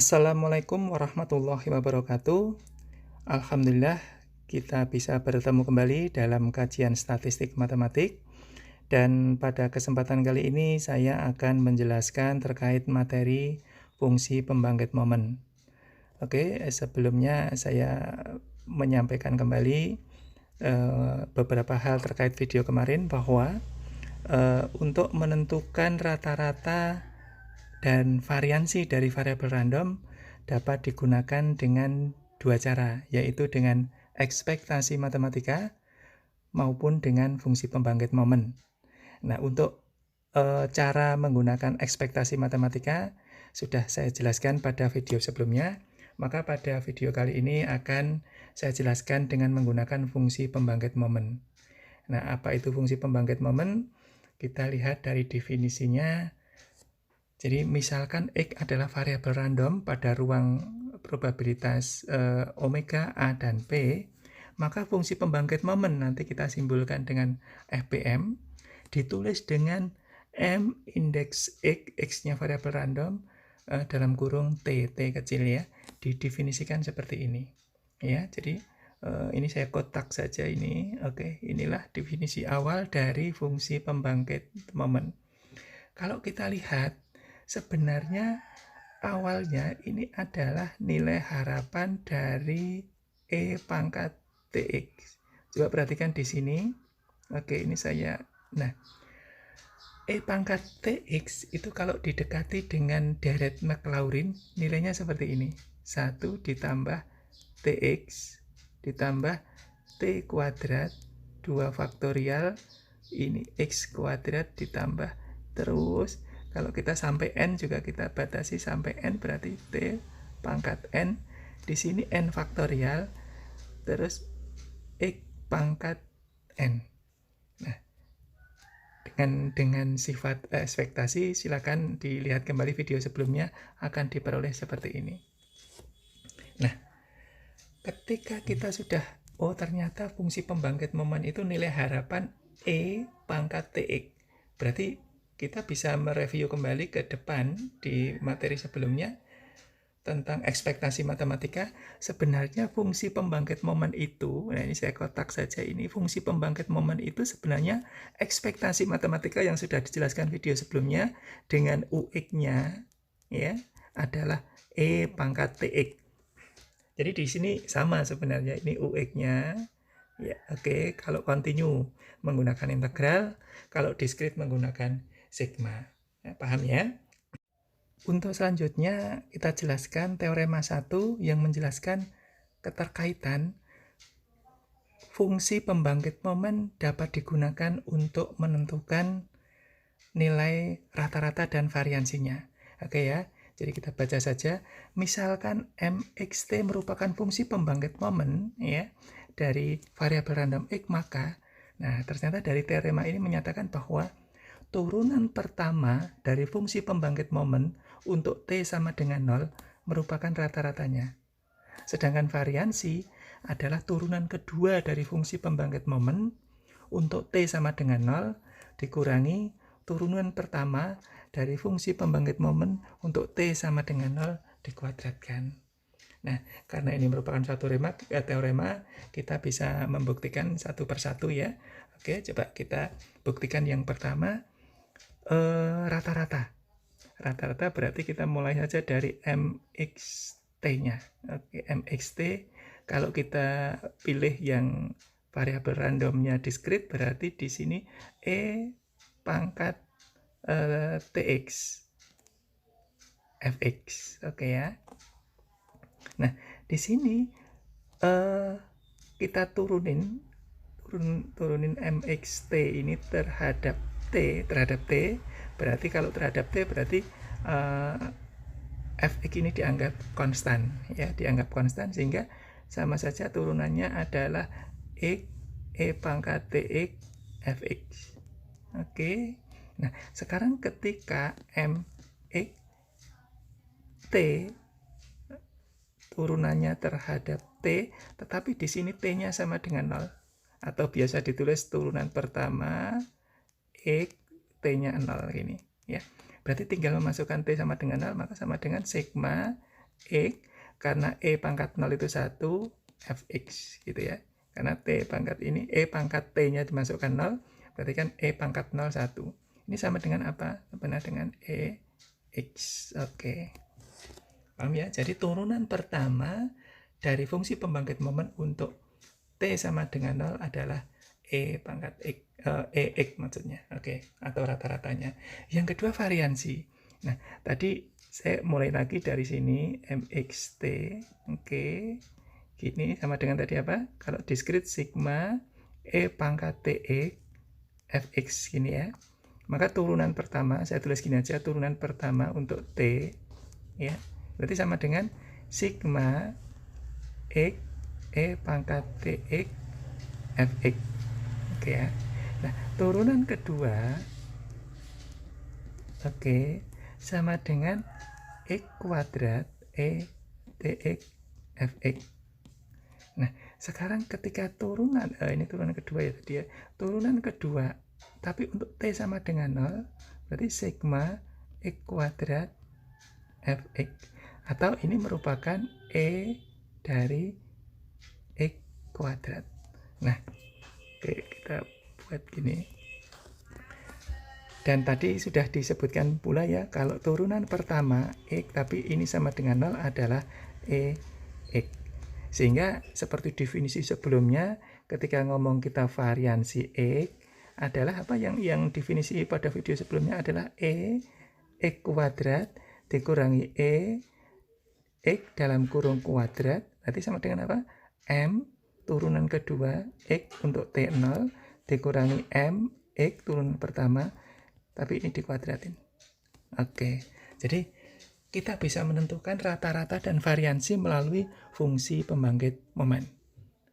Assalamualaikum warahmatullahi wabarakatuh. Alhamdulillah kita bisa bertemu kembali dalam kajian statistik matematik. Dan pada kesempatan kali ini saya akan menjelaskan terkait materi fungsi pembangkit momen. Oke, sebelumnya saya menyampaikan kembali beberapa hal terkait video kemarin bahwa untuk menentukan rata-rata dan variansi dari variabel random dapat digunakan dengan dua cara, yaitu dengan ekspektasi matematika maupun dengan fungsi pembangkit momen. Nah, untuk cara menggunakan ekspektasi matematika sudah saya jelaskan pada video sebelumnya, maka pada video kali ini akan saya jelaskan dengan menggunakan fungsi pembangkit momen. Nah, apa itu fungsi pembangkit momen? Kita lihat dari definisinya. Jadi misalkan X adalah variabel random pada ruang probabilitas omega, A, dan P, maka fungsi pembangkit momen nanti kita simbolkan dengan FPM, ditulis dengan M indeks X, X-nya variabel random, dalam kurung T kecil ya, didefinisikan seperti ini. Ya, jadi ini saya kotak saja ini. Oke, inilah definisi awal dari fungsi pembangkit momen. Kalau kita lihat, sebenarnya awalnya ini adalah nilai harapan dari E pangkat TX. Coba perhatikan di sini. Oke, ini saya. Nah, E pangkat TX itu kalau didekati dengan deret Maclaurin, nilainya seperti ini. 1 ditambah TX ditambah T kuadrat 2 faktorial, ini X kuadrat ditambah terus. Kalau kita sampai N juga kita batasi sampai N, berarti T pangkat N. Di sini N faktorial, terus X pangkat N. Nah, dengan sifat ekspektasi, silakan dilihat kembali video sebelumnya, akan diperoleh seperti ini. Nah, ketika kita sudah, oh ternyata fungsi pembangkit momen itu nilai harapan E pangkat TX. Berarti kita bisa mereview kembali ke depan di materi sebelumnya tentang ekspektasi matematika. Sebenarnya fungsi pembangkit momen itu, nah ini saya kotak saja ini, fungsi pembangkit momen itu sebenarnya ekspektasi matematika yang sudah dijelaskan video sebelumnya dengan UX-nya ya adalah E pangkat TX. Jadi di sini sama sebenarnya, ini UX-nya. Ya, oke. Kalau continue menggunakan integral, kalau discrete menggunakan sigma. Ya, paham ya? Untuk selanjutnya kita jelaskan teorema 1 yang menjelaskan keterkaitan fungsi pembangkit momen dapat digunakan untuk menentukan nilai rata-rata dan variansinya. Oke ya. Jadi kita baca saja. Misalkan mxt merupakan fungsi pembangkit momen ya dari variabel random x, maka ternyata dari teorema ini menyatakan bahwa turunan pertama dari fungsi pembangkit momen untuk t sama dengan 0 merupakan rata-ratanya. Sedangkan variansi adalah turunan kedua dari fungsi pembangkit momen untuk t sama dengan 0 dikurangi turunan pertama dari fungsi pembangkit momen untuk T sama dengan 0 dikuadratkan. Nah, karena ini merupakan suatu teorema, kita bisa membuktikan satu persatu ya. Oke, coba kita buktikan yang pertama, rata-rata. Rata-rata berarti kita mulai saja dari MXT-nya. Oke, MXT, kalau kita pilih yang variabel randomnya discrete, berarti di sini E pangkat TX fx. Oke ya. Nah, di sini kita turunin mxt ini terhadap t, berarti kalau terhadap t berarti fx ini dianggap konstan ya, dianggap konstan, sehingga sama saja turunannya adalah x e pangkat tx fx. Oke. Nah, sekarang ketika mx t turunannya terhadap t, tetapi di sini t-nya sama dengan 0, atau biasa ditulis turunan pertama x t-nya 0 ini ya. Berarti tinggal memasukkan t sama dengan 0, maka sama dengan sigma X, karena E pangkat 0 itu 1, Fx gitu ya. Karena T pangkat ini, E pangkat T-nya dimasukkan 0, berarti kan E pangkat 0, 1. Ini sama dengan apa? Sama dengan X. Oke. Paham ya? Jadi turunan pertama dari fungsi pembangkit momen untuk T sama dengan 0 adalah E pangkat X, EX maksudnya. Oke, atau rata-ratanya. Yang kedua variansi. Nah, tadi saya mulai lagi dari sini, MXT. Oke. Gini sama dengan tadi apa? Kalau diskrit sigma E pangkat TX Fx gini ya. Maka turunan pertama, saya tulis gini aja, turunan pertama untuk T ya. Berarti sama dengan sigma X E pangkat TX Fx. Oke ya. Nah, turunan kedua sama dengan X kuadrat E TX Fx. Nah, sekarang ketika turunan, ini turunan kedua ya tadi ya, turunan kedua, tapi untuk T sama dengan 0, berarti sigma X kuadrat Fx. Atau ini merupakan E dari X kuadrat. Nah, oke, kita buat gini. Dan tadi sudah disebutkan pula ya, kalau turunan pertama X, tapi ini sama dengan 0 adalah X. Sehingga seperti definisi sebelumnya, ketika ngomong kita variansi X adalah apa yang definisi pada video sebelumnya adalah X kuadrat dikurangi X dalam kurung kuadrat, berarti sama dengan apa? M turunan kedua X untuk T0 dikurangi M X turunan pertama, tapi ini dikuadratin. Oke, jadi kita bisa menentukan rata-rata dan variansi melalui fungsi pembangkit momen.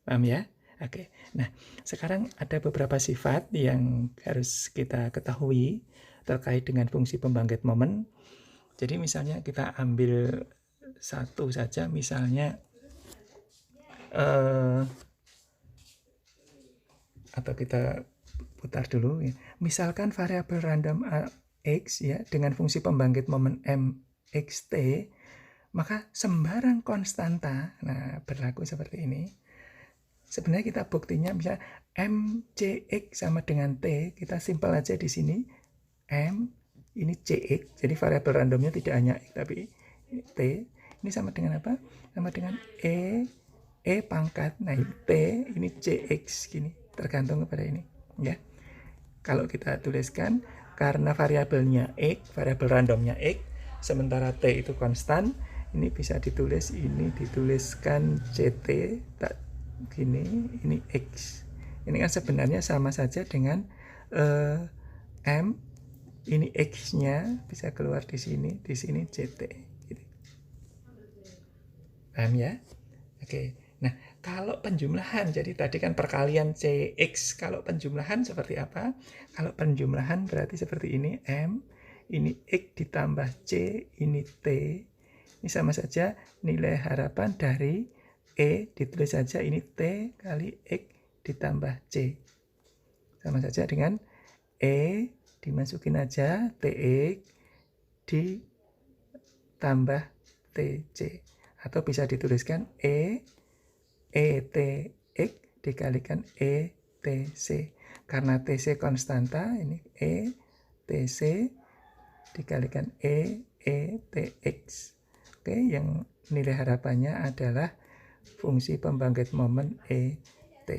Paham ya? Oke. Nah, sekarang ada beberapa sifat yang harus kita ketahui terkait dengan fungsi pembangkit momen. Jadi misalnya kita ambil satu saja, misalnya atau kita putar dulu ya. Misalkan variabel random X ya dengan fungsi pembangkit momen MXT, maka sembarang konstanta, nah berlaku seperti ini. Sebenarnya kita buktinya bisa MCX sama dengan T, kita simpel aja di sini M ini CX, jadi variabel randomnya tidak hanya X tapi T. Ini sama dengan apa? Sama dengan E pangkat, nah T ini CX gini, tergantung kepada ini ya. Kalau kita tuliskan karena variabelnya X, variabel randomnya X, sementara T itu konstan, ini bisa ditulis, ini dituliskan CT tak gini, ini X. Ini kan sebenarnya sama saja dengan M, ini X-nya bisa keluar di sini CT. Gitu. Paham ya? Oke. Nah, kalau penjumlahan, jadi tadi kan perkalian CX, kalau penjumlahan seperti apa? Kalau penjumlahan berarti seperti ini, M, ini X ditambah C, ini T. Ini sama saja nilai harapan dari E, ditulis saja ini T kali X ditambah C. Sama saja dengan E, dimasukin aja TX ditambah TC. Atau bisa dituliskan ETX dikalikan ETC. Karena TC konstanta, ini ETC dikalikan ETX. Oke, yang nilai harapannya adalah fungsi pembangkit momen ET.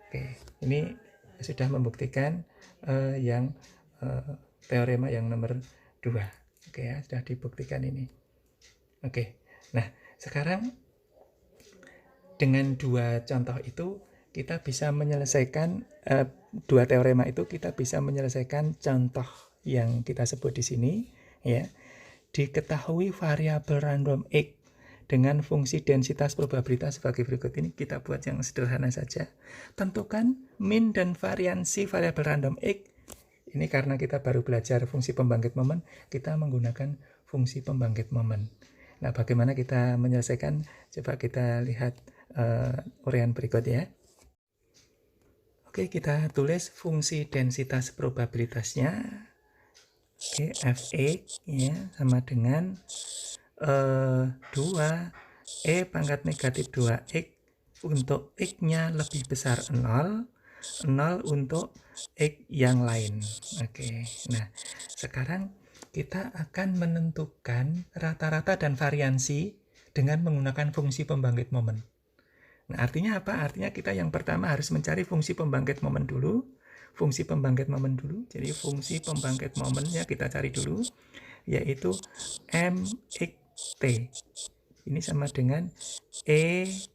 Oke, ini sudah membuktikan teorema yang nomor 2. Oke ya, sudah dibuktikan ini. Oke, nah sekarang dengan dua contoh itu kita bisa menyelesaikan dua teorema itu, kita bisa menyelesaikan contoh yang kita sebut di sini ya. Diketahui variabel random X dengan fungsi densitas probabilitas sebagai berikut ini. Kita buat yang sederhana saja. Tentukan min dan variansi variabel random X. Ini karena kita baru belajar fungsi pembangkit momen, kita menggunakan fungsi pembangkit momen. Nah, bagaimana kita menyelesaikan? Coba kita lihat uraian berikut ya. Oke, kita tulis fungsi densitas probabilitasnya. Oke, Fx ya sama dengan 2 pangkat negatif 2x untuk x-nya lebih besar 0 untuk x yang lain. Oke, nah sekarang kita akan menentukan rata-rata dan variansi dengan menggunakan fungsi pembangkit momen. Nah, artinya apa? Artinya kita yang pertama harus mencari fungsi pembangkit momen dulu. Fungsi pembangkit momen dulu. Jadi fungsi pembangkit momennya kita cari dulu, yaitu mxt. Ini sama dengan tx,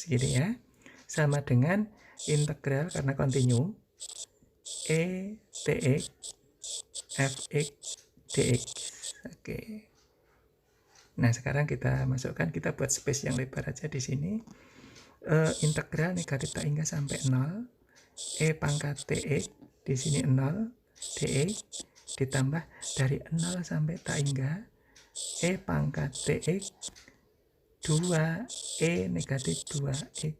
gitu ya. Sama dengan integral karena kontinu tx fx dx. Oke. Nah, sekarang kita masukkan, kita buat space yang lebar aja di sini. Integral negatif tak hingga sampai 0 pangkat tx, di sini 0 dx, ditambah dari 0 sampai tak hingga pangkat tx 2 negatif 2x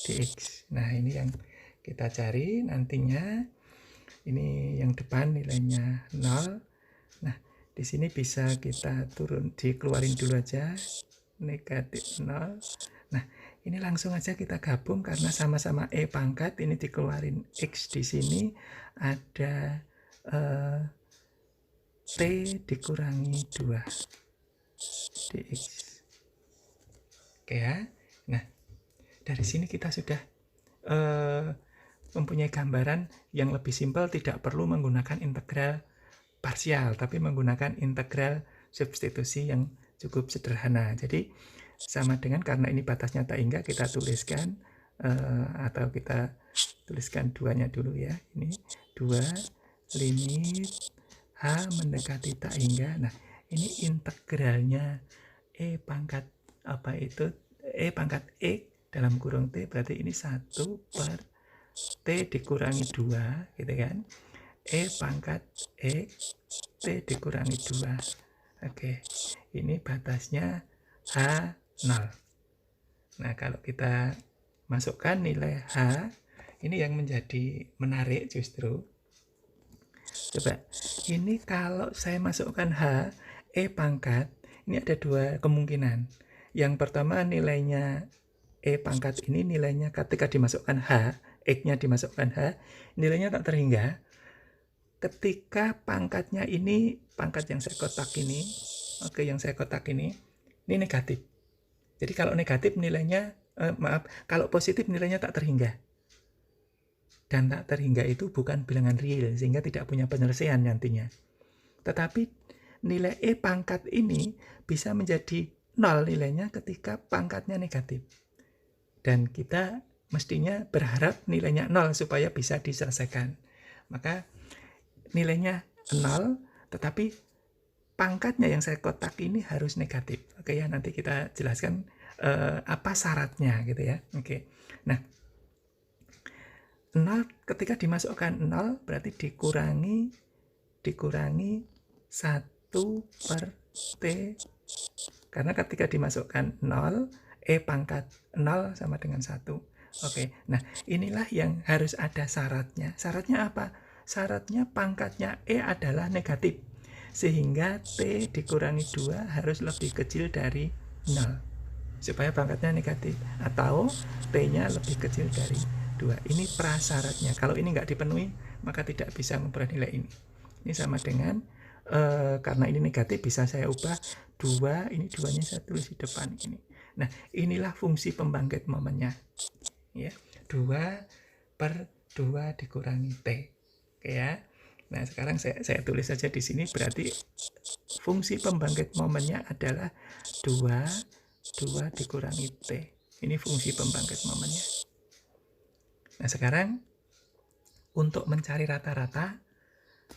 dx. Nah, ini yang kita cari nantinya. Ini yang depan nilainya 0. Nah, di sini bisa kita dikeluarin dulu aja, negatif 0. Nah, ini langsung aja kita gabung karena sama-sama pangkat, ini dikeluarin x di sini ada t dikurangi 2 dx. Oke ya. Nah, dari sini kita sudah mempunyai gambaran yang lebih simpel, tidak perlu menggunakan integral parsial, tapi menggunakan integral substitusi yang cukup sederhana. Jadi sama dengan, karena ini batasnya tak hingga, kita tuliskan atau kita tuliskan 2-nya dulu ya. Ini 2 limit h mendekati tak hingga. Nah, ini integralnya pangkat apa itu? Pangkat x dalam kurung t, berarti ini 1 per t dikurangi 2, gitu kan. Pangkat x t dikurangi 2. Oke, ini batasnya h0. Nah, kalau kita masukkan nilai h, ini yang menjadi menarik justru. Coba, ini kalau saya masukkan h, pangkat, ini ada 2 kemungkinan. Yang pertama, nilainya pangkat ini nilainya ketika dimasukkan h, x-nya dimasukkan h, nilainya tak terhingga. Ketika pangkatnya ini, pangkat yang saya kotak ini, yang saya kotak ini negatif. Jadi kalau negatif nilainya, kalau positif nilainya tak terhingga. Dan tak terhingga itu bukan bilangan real, sehingga tidak punya penyelesaian nantinya. Tetapi nilai pangkat ini bisa menjadi 0 nilainya ketika pangkatnya negatif. Dan kita mestinya berharap nilainya 0 supaya bisa diselesaikan. Maka nilainya 0, tetapi pangkatnya yang saya kotak ini harus negatif. Oke ya, nanti kita jelaskan apa syaratnya gitu ya. Oke. Nah, 0 ketika dimasukkan 0 berarti dikurangi 1 per t, karena ketika dimasukkan 0 pangkat 0 sama dengan 1. Oke, nah inilah yang harus ada syaratnya. Syaratnya apa? Syaratnya pangkatnya adalah negatif, sehingga t dikurangi 2 harus lebih kecil dari 0 supaya pangkatnya negatif, atau t-nya lebih kecil dari 2. Ini prasyaratnya. Kalau ini nggak dipenuhi, maka tidak bisa memperoleh nilai ini. Ini sama dengan karena ini negatif, bisa saya ubah 2, ini 2-nya saya tulis di depan ini. Nah, inilah fungsi pembangkit momennya. Ya, 2 per 2 dikurangi T. Oke ya. Nah, sekarang saya tulis saja di sini, berarti fungsi pembangkit momennya adalah 2 dikurangi T. Ini fungsi pembangkit momennya. Nah, sekarang untuk mencari rata-rata,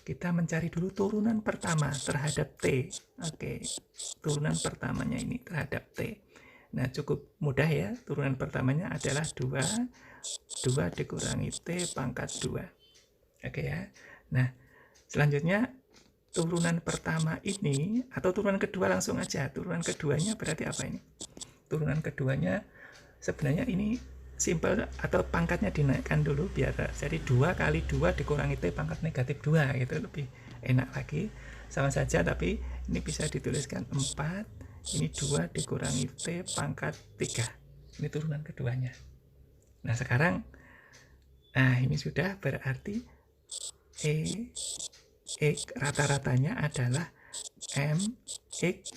kita mencari dulu turunan pertama terhadap T. Oke, turunan pertamanya ini terhadap T. Nah, cukup mudah ya. Turunan pertamanya adalah 2 dikurangi T pangkat 2. Oke ya. Nah, selanjutnya turunan pertama ini, atau turunan kedua langsung aja. Turunan keduanya berarti apa ini? Turunan keduanya sebenarnya ini simpel, atau pangkatnya dinaikkan dulu biar jadi 2 kali 2 dikurangi T pangkat negatif 2, gitu lebih enak lagi. sama saja, tapi ini bisa dituliskan 4, ini 2 dikurangi T pangkat 3. Ini turunan keduanya. Nah sekarang, ini sudah berarti rata-ratanya adalah MX,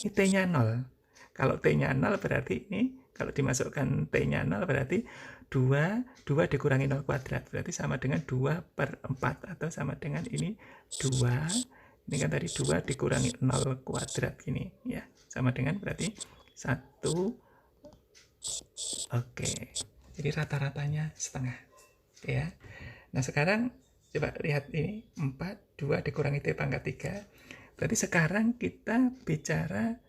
ini T-nya 0. Kalau T-nya 0 berarti ini, kalau dimasukkan T-nya 0 berarti 2 dikurangi 0 kuadrat, berarti sama dengan 2/4, atau sama dengan ini 2, ini kan tadi 2 dikurangi 0 kuadrat gini ya, sama dengan berarti 1. Oke, jadi rata-ratanya setengah ya. Nah sekarang coba lihat ini, 4, 2 dikurangi T pangkat 3, berarti sekarang kita bicara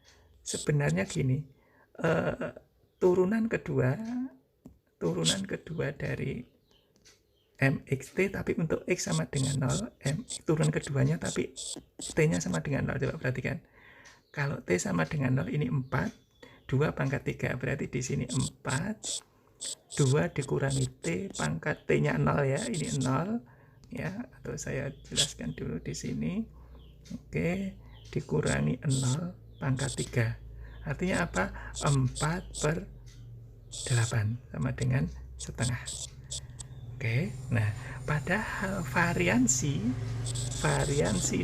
sebenarnya gini, turunan kedua dari MXT, tapi untuk X sama dengan 0, turunan keduanya tapi T-nya sama dengan 0. Coba perhatikan, kalau T sama dengan 0 ini 4, 2 pangkat 3, berarti di sini 4, 2 dikurangi T pangkat T-nya 0 ya, ini 0 ya, atau saya jelaskan dulu di sini. Oke, dikurangi 0 pangkat 3. Artinya apa? 4/8 sama dengan setengah. Oke, nah padahal variansi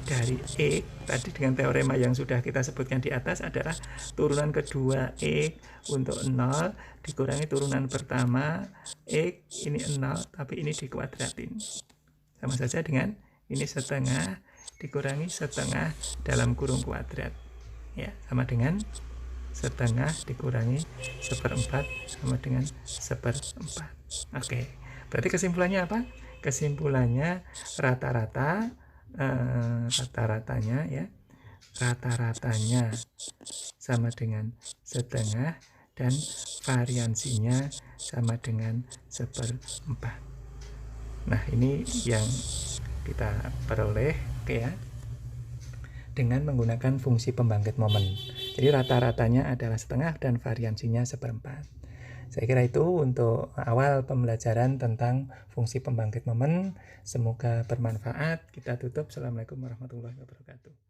dari X tadi dengan teorema yang sudah kita sebutkan di atas adalah turunan kedua X untuk 0 dikurangi turunan pertama X, ini 0 tapi ini dikuadratin. Sama saja dengan ini setengah dikurangi setengah dalam kurung kuadrat. Ya, sama dengan setengah dikurangi 1/4 sama dengan 1/4. Oke, berarti kesimpulannya apa? Kesimpulannya rata-ratanya ya, rata-ratanya sama dengan setengah dan variansinya sama dengan 1/4. Nah ini yang kita peroleh ya dengan menggunakan fungsi pembangkit momen. Jadi rata-ratanya adalah setengah dan variansinya 1/4. Saya kira itu untuk awal pembelajaran tentang fungsi pembangkit momen. Semoga bermanfaat. Kita tutup. Assalamualaikum warahmatullahi wabarakatuh.